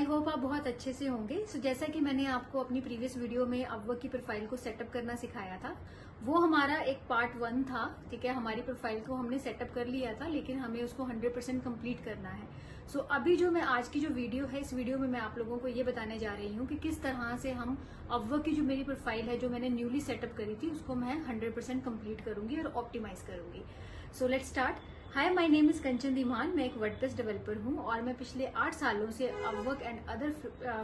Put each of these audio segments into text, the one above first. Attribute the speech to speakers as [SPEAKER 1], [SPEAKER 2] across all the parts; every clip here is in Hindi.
[SPEAKER 1] होप आप बहुत अच्छे से होंगे। जैसा कि मैंने आपको अपनी प्रीवियस वीडियो में अपवर्क की प्रोफाइल को सेटअप करना सिखाया था, वो हमारा एक पार्ट 1 था। ठीक है, हमारी प्रोफाइल को हमने सेटअप कर लिया था, लेकिन हमें उसको 100% कंप्लीट करना है। अभी जो मैं आज की जो वीडियो है, इस वीडियो में मैं आप लोगों को ये बताने जा रही हूँ कि किस तरह से हम अपवर्क की जो मेरी प्रोफाइल है, जो मैंने न्यूली सेटअप करी थी, उसको मैं 100% कंप्लीट करूंगी और ऑप्टिमाइज करूंगी। So let's start. Hi, my name is Kanchan Dhiman. मैं एक वर्डप्रेस डेवलपर हूँ और मैं पिछले 8 सालों से Upwork and other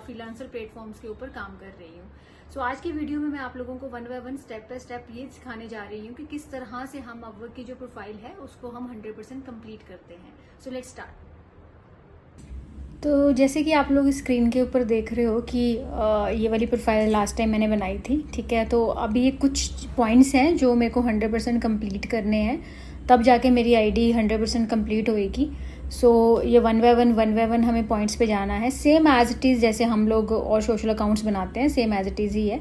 [SPEAKER 1] freelancer platforms के ऊपर काम कर रही हूँ। आज की वीडियो में मैं आप लोगों को 1 बाय 1 स्टेप बाय स्टेप ये सिखाने जा रही हूँ कि किस तरह से हम अपवर्क की जो प्रोफाइल है उसको हम 100% कंप्लीट करते हैं। सो लेट्स स्टार्ट। तो जैसे कि आप लोग स्क्रीन के ऊपर देख रहे हो कि ये वाली प्रोफाइल लास्ट टाइम मैंने बनाई थी। ठीक है, तो अभी ये कुछ पॉइंट्स हैं जो मेरे को 100% कंप्लीट करने हैं, तब जाके मेरी आईडी 100% कंप्लीट होएगी। ये 1 बाय 1 हमें पॉइंट्स पे जाना है, सेम एज इट इज़ जैसे हम लोग और सोशल अकाउंट्स बनाते हैं, सेम एज इट इज़ ही है।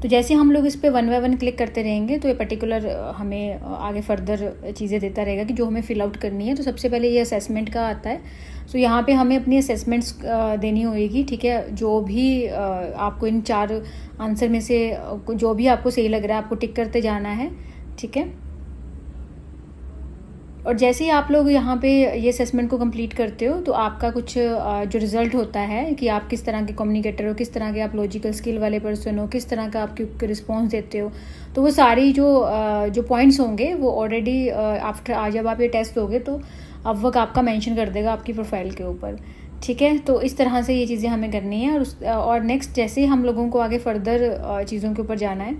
[SPEAKER 1] तो जैसे हम लोग इस पे 1 बाय 1 क्लिक करते रहेंगे तो ये पर्टिकुलर हमें आगे फर्दर चीज़ें देता रहेगा कि जो हमें फिल आउट करनी है। तो सबसे पहले ये असेसमेंट का आता है। यहाँ पे हमें अपनी असेसमेंट्स देनी होगी। ठीक है, जो भी आपको इन 4 आंसर में से जो भी आपको सही लग रहा है आपको टिक करते जाना है। ठीक है, और जैसे ही आप लोग यहाँ पे ये असेसमेंट को कंप्लीट करते हो तो आपका कुछ जो रिजल्ट होता है कि आप किस तरह के कम्युनिकेटर हो, किस तरह के आप लॉजिकल स्किल वाले पर्सन हो, किस तरह का आपके रिस्पॉन्स देते हो, तो वो सारी जो पॉइंट्स होंगे वो ऑलरेडी आफ्टर आज जब आप ये टेस्ट दोगे तो अपवर्क आपका मेंशन कर देगा आपकी प्रोफाइल के ऊपर। ठीक है, तो इस तरह से ये चीज़ें हमें करनी है। और नेक्स्ट जैसे ही हम लोगों को आगे फर्दर चीज़ों के ऊपर जाना है,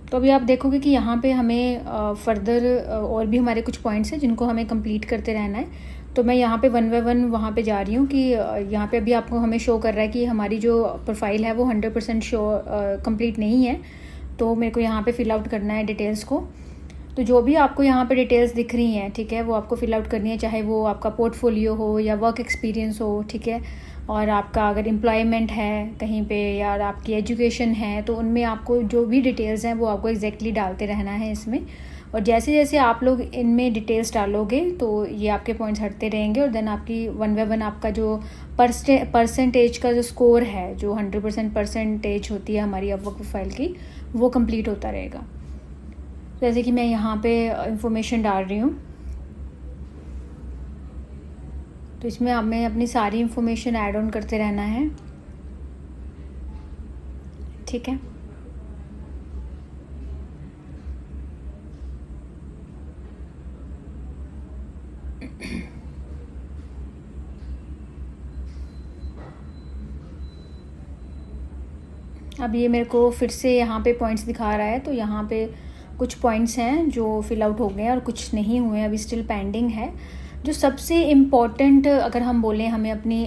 [SPEAKER 1] तो अभी आप देखोगे कि यहाँ पे हमें फर्दर और भी हमारे कुछ पॉइंट्स हैं जिनको हमें कंप्लीट करते रहना है। तो मैं यहाँ पे 1 बाय 1 वहाँ पे जा रही हूँ कि यहाँ पे अभी आपको हमें शो कर रहा है कि हमारी जो प्रोफाइल है वो 100% कंप्लीट नहीं है। तो मेरे को यहाँ पे फिल आउट करना है डिटेल्स को। तो जो भी आपको यहाँ पे डिटेल्स दिख रही हैं, ठीक है, वो आपको फिल आउट करनी है, चाहे वो आपका पोर्टफोलियो हो या वर्क एक्सपीरियंस हो। ठीक है, और आपका अगर एम्प्लॉयमेंट है कहीं पे या आपकी एजुकेशन है तो उनमें आपको जो भी डिटेल्स हैं वो आपको एग्जैक्टली डालते रहना है इसमें। और जैसे जैसे आप लोग इनमें डिटेल्स डालोगे तो ये आपके पॉइंट्स हटते रहेंगे और देन आपकी 1 बाय 1 आपका जो परसेंटेज का जो स्कोर है, जो 100% परसेंटेज होती है हमारी अपवर्क प्रोफाइल की, वो कंप्लीट होता रहेगा। जैसे कि मैं यहाँ पे इंफॉर्मेशन डाल रही हूँ, तो इसमें हमें अपनी सारी इंफॉर्मेशन ऐड ऑन करते रहना है। ठीक है, अब ये मेरे को फिर से यहाँ पे पॉइंट्स दिखा रहा है। तो यहाँ पे कुछ पॉइंट्स हैं जो फिल आउट हो गए हैं और कुछ नहीं हुए, अभी स्टिल पेंडिंग है। जो सबसे इम्पॉर्टेंट अगर हम बोलें, हमें अपनी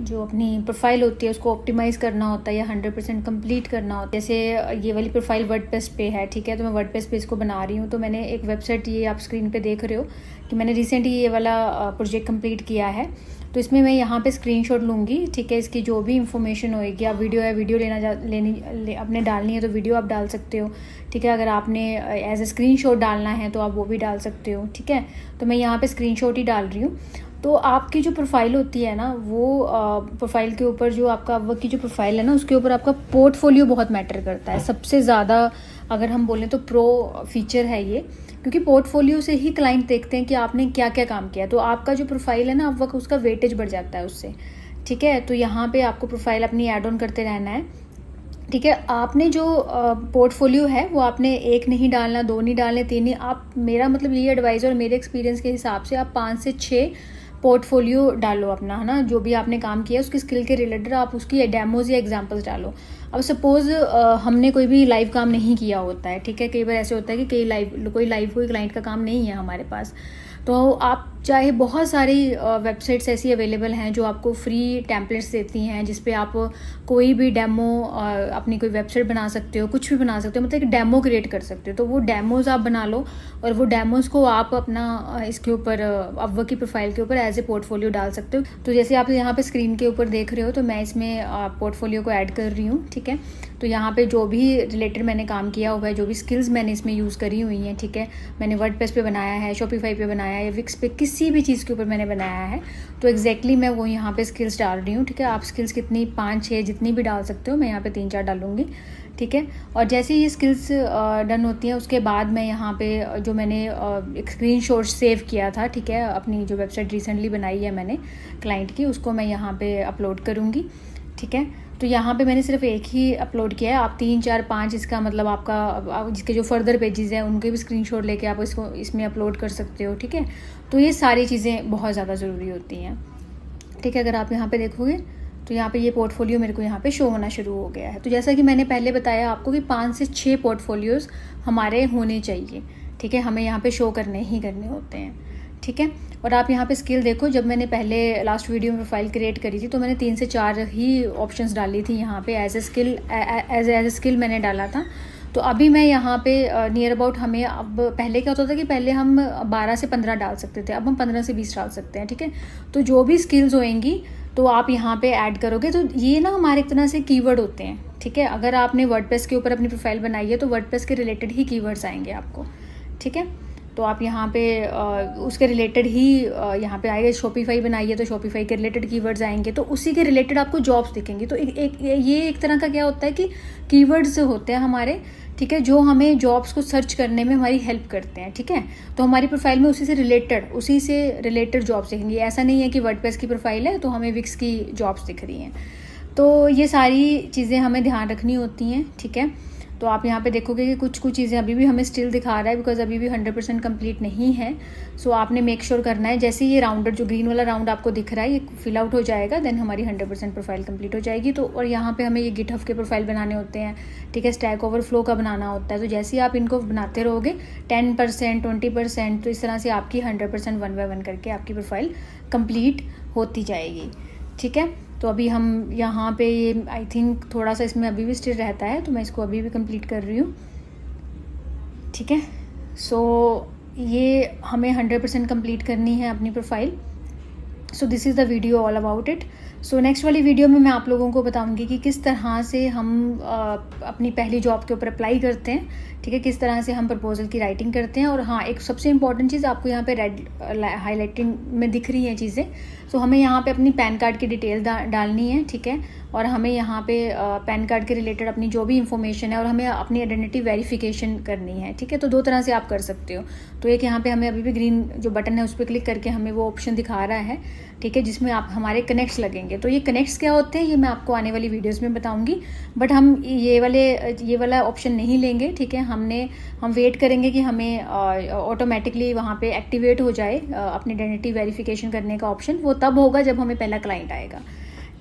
[SPEAKER 1] जो अपनी प्रोफाइल होती है उसको ऑप्टिमाइज़ करना होता है या 100% कंप्लीट करना होता है। जैसे ये वाली प्रोफाइल वर्डप्रेस पे है। ठीक है, तो मैं वर्डप्रेस पे इसको बना रही हूँ। तो मैंने एक वेबसाइट, ये आप स्क्रीन पे देख रहे हो कि मैंने रिसेंटली ये वाला प्रोजेक्ट कंप्लीट किया है। तो इसमें मैं यहाँ पे स्क्रीनशॉट लूँगी। ठीक है, इसकी जो भी इंफॉर्मेशन होएगी, आप वीडियो अपने डालनी है तो वीडियो आप डाल सकते हो। ठीक है, अगर आपने एज ए स्क्रीनशॉट डालना है तो आप वो भी डाल सकते हो। ठीक है, तो मैं यहाँ पे स्क्रीनशॉट ही डाल रही हूँ। तो आपकी जो प्रोफाइल होती है ना, वो प्रोफाइल के ऊपर जो आपका अपवर्क की जो प्रोफाइल है ना, उसके ऊपर आपका पोर्टफोलियो बहुत मैटर करता है। सबसे ज़्यादा अगर हम बोलें तो प्रो फीचर है ये, क्योंकि पोर्टफोलियो से ही क्लाइंट देखते हैं कि आपने क्या क्या काम किया। तो आपका जो प्रोफाइल है ना अपवर्क, उसका वेटेज बढ़ जाता है उससे। ठीक है, तो यहाँ पे आपको प्रोफाइल अपनी ऐड ऑन करते रहना है। ठीक है, आपने जो पोर्टफोलियो है वो आपने 1 नहीं डालना, 2 नहीं डालने, 3 नहीं, आप, मेरा मतलब ये एडवाइस और मेरे एक्सपीरियंस के हिसाब से आप 5 से 6 पोर्टफोलियो डालो अपना, है ना। जो भी आपने काम किया उसकी स्किल के रिलेटेड आप उसकी डेमोज या एग्जांपल्स डालो। अब सपोज हमने कोई भी लाइव काम नहीं किया होता है। ठीक है, कई बार ऐसे होता है कि कोई क्लाइंट का काम नहीं है हमारे पास, तो आप चाहे बहुत सारी वेबसाइट्स ऐसी अवेलेबल हैं जो आपको फ्री टेम्पलेट्स देती हैं, जिस पे आप कोई भी डेमो अपनी कोई वेबसाइट बना सकते हो, कुछ भी बना सकते हो, मतलब एक डेमो क्रिएट कर सकते हो। तो वो डेमोज आप बना लो और वो डेमोज को आप अपना इसके ऊपर अपवर्क की प्रोफाइल के ऊपर एज ए पोर्टफोलियो डाल सकते हो। तो जैसे आप यहाँ पे स्क्रीन के ऊपर देख रहे हो, तो मैं इसमें पोर्टफोलियो को ऐड कर रही हूँ। ठीक है, तो यहाँ पे जो भी रिलेटेड मैंने काम किया हुआ है, जो भी स्किल्स मैंने इसमें यूज़ करी हुई हैं, ठीक है, मैंने वर्डप्रेस पे बनाया है, शॉपिफाई पे बनाया है, विक्स पे, किसी भी चीज़ के ऊपर मैंने बनाया है, तो एग्जैक्टली मैं वो यहाँ पे स्किल्स डाल रही हूँ, ठीक है। आप स्किल्स कितनी 5-6 जितनी भी डाल सकते हो, मैं यहाँ पे 3-4 डालूंगी, ठीक है। और जैसे ये स्किल्स डन होती हैं उसके बाद मैं यहाँ पे जो मैंने एक स्क्रीनशॉट सेव किया था, ठीक है, अपनी जो वेबसाइट रिसेंटली बनाई है मैंने क्लाइंट की, उसको मैं यहाँ पे अपलोड करूँगी, ठीक है। तो यहाँ पे मैंने सिर्फ एक ही अपलोड किया है, आप 3-4-5 इसका मतलब आपका जिसके जो फर्दर पेजेस हैं उनके भी स्क्रीनशॉट लेके आप इसको इसमें अपलोड कर सकते हो, ठीक है। तो ये सारी चीज़ें बहुत ज़्यादा ज़रूरी होती हैं, ठीक है। अगर आप यहाँ पे देखोगे तो यहाँ पे ये पोर्टफोलियो मेरे को यहाँ पे शो होना शुरू हो गया है। तो जैसा कि मैंने पहले बताया आपको कि 5 से 6 पोर्टफोलियोज़ हमारे होने चाहिए, ठीक है, हमें यहाँ पे शो करने ही करने होते हैं, ठीक है। और आप यहाँ पे स्किल देखो, जब मैंने पहले लास्ट वीडियो में प्रोफाइल क्रिएट करी थी तो मैंने 3 से 4 ही ऑप्शंस डाली थी यहाँ पे एज ए स्किल मैंने डाला था। तो अभी मैं यहाँ पे नियर अबाउट हमें, अब पहले क्या होता था कि पहले हम 12 से 15 डाल सकते थे, अब हम 15 से 20 डाल सकते हैं, ठीक है। तो जो भी स्किल्स होएंगी तो आप यहाँ पे ऐड करोगे, तो ये ना हमारे एक तरह से कीवर्ड होते हैं, ठीक है। अगर आपने वर्डप्रेस के ऊपर अपनी प्रोफाइल बनाई है तो वर्डप्रेस के रिलेटेड ही कीवर्ड्स आएंगे आपको, ठीक है। तो आप यहाँ पे उसके रिलेटेड ही यहाँ पे आएगा। शॉपिफाई बनाइए तो शॉपिफाई के रिलेटेड कीवर्ड्स आएंगे, तो उसी के रिलेटेड आपको जॉब्स दिखेंगी। तो ये एक तरह का क्या होता है कि कीवर्ड्स होते हैं हमारे, ठीक है, जो हमें जॉब्स को सर्च करने में हमारी हेल्प करते हैं, ठीक है। तो हमारी प्रोफाइल में उसी से रिलेटेड जॉब्स दिखेंगी। ऐसा नहीं है कि वर्डप्रेस की प्रोफाइल है तो हमें विक्स की जॉब्स दिख रही हैं। तो ये सारी चीज़ें हमें ध्यान रखनी होती हैं, ठीक है। तो आप यहाँ पे देखोगे कि कुछ चीज़ें अभी भी हमें स्टिल दिखा रहा है, बिकॉज अभी भी 100% कंप्लीट नहीं है। सो आपने मेक श्योर करना है, जैसे ये राउंडर जो ग्रीन वाला राउंड आपको दिख रहा है ये फिल आउट हो जाएगा, देन हमारी 100% प्रोफाइल कंप्लीट हो जाएगी। तो और यहाँ पे हमें ये गिटहब के प्रोफाइल बनाने होते हैं, ठीक है, स्टैक ओवरफ्लो का बनाना होता है। तो जैसे ही आप इनको बनाते रहोगे 10%, 20%, तो इस तरह से आपकी 100% 1 by 1 करके आपकी प्रोफाइल कंप्लीट होती जाएगी, ठीक है। तो अभी हम यहाँ पे ये आई थिंक थोड़ा सा इसमें अभी भी स्टिल रहता है, तो मैं इसको अभी भी कंप्लीट कर रही हूँ, ठीक है। सो ये हमें 100% कंप्लीट करनी है अपनी profile. So this is the video all about it. So next वाली वीडियो में मैं आप लोगों को बताऊंगी कि किस तरह से हम अपनी पहली जॉब के ऊपर अप्लाई करते हैं, ठीक है, किस तरह से हम प्रपोजल की राइटिंग करते हैं। और हाँ, एक सबसे इंपॉर्टेंट चीज़ आपको यहाँ पे रेड हाईलाइटिंग में दिख रही है चीज़ें। सो हमें यहाँ पे अपनी पैन कार्ड की डिटेल डालनी है, ठीक है। और हमें यहाँ पे पैन कार्ड के रिलेटेड अपनी जो भी इंफॉर्मेशन है और हमें अपनी आइडेंटिटी वेरिफिकेशन करनी है, ठीक है। तो 2 तरह से आप कर सकते हो। तो एक यहाँ पे हमें अभी भी ग्रीन जो बटन है उस पर क्लिक करके हमें वो ऑप्शन दिखा रहा है, ठीक है, जिसमें आप हमारे कनेक्ट्स लगेंगे। तो ये कनेक्ट्स क्या होते हैं ये मैं आपको आने वाली वीडियोस में बताऊंगी, बट हम ये वाला ऑप्शन नहीं लेंगे, ठीक है। हम वेट करेंगे कि हमें ऑटोमेटिकली वहाँ पे एक्टिवेट हो जाए अपनी आइडेंटिटी वेरिफिकेशन करने का ऑप्शन। वो तब होगा जब हमें पहला क्लाइंट आएगा,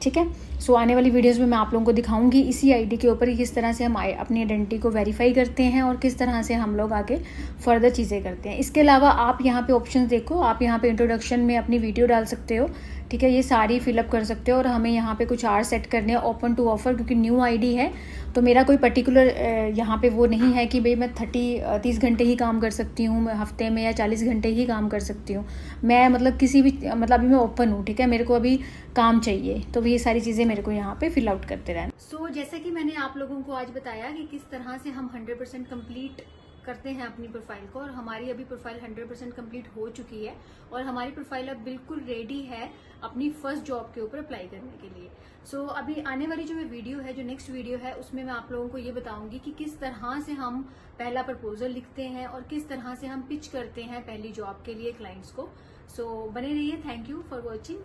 [SPEAKER 1] ठीक है। सो आने वाली वीडियोस में मैं आप लोगों को दिखाऊंगी इसी आईडी के ऊपर किस तरह से हम अपनी आइडेंटिटी को वेरीफाई करते हैं और किस तरह से हम लोग आगे फर्दर चीज़ें करते हैं। इसके अलावा आप यहाँ पे ऑप्शंस देखो, आप यहाँ पे इंट्रोडक्शन में अपनी वीडियो डाल सकते हो, ठीक है, ये सारी फिलअप कर सकते हो। और हमें यहाँ पे कुछ आवर सेट करने हैं ओपन टू ऑफर, क्योंकि न्यू आईडी है तो मेरा कोई पर्टिकुलर यहाँ पे वो नहीं है कि भाई मैं 30 घंटे ही काम कर सकती हूँ हफ्ते में या 40 घंटे ही काम कर सकती हूँ। मैं मतलब किसी भी मतलब अभी मैं ओपन हूँ, ठीक है, मेरे को अभी काम चाहिए, तो ये सारी चीज़ें मेरे को यहाँ पे फिल आउट करते रहना। सो जैसा कि मैंने आप लोगों को आज बताया कि किस तरह से हम 100% कंप्लीट करते हैं अपनी प्रोफाइल को, और हमारी अभी प्रोफाइल 100% कंप्लीट हो चुकी है और हमारी प्रोफाइल अब बिल्कुल रेडी है अपनी फर्स्ट जॉब के ऊपर अप्लाई करने के लिए। सो अभी आने वाली जो वीडियो है, जो नेक्स्ट वीडियो है, उसमें मैं आप लोगों को ये बताऊंगी कि किस तरह से हम पहला प्रपोजल लिखते हैं और किस तरह से हम पिच करते हैं पहली जॉब के लिए क्लाइंट्स को। सो बने रहिए। Thank you for watching.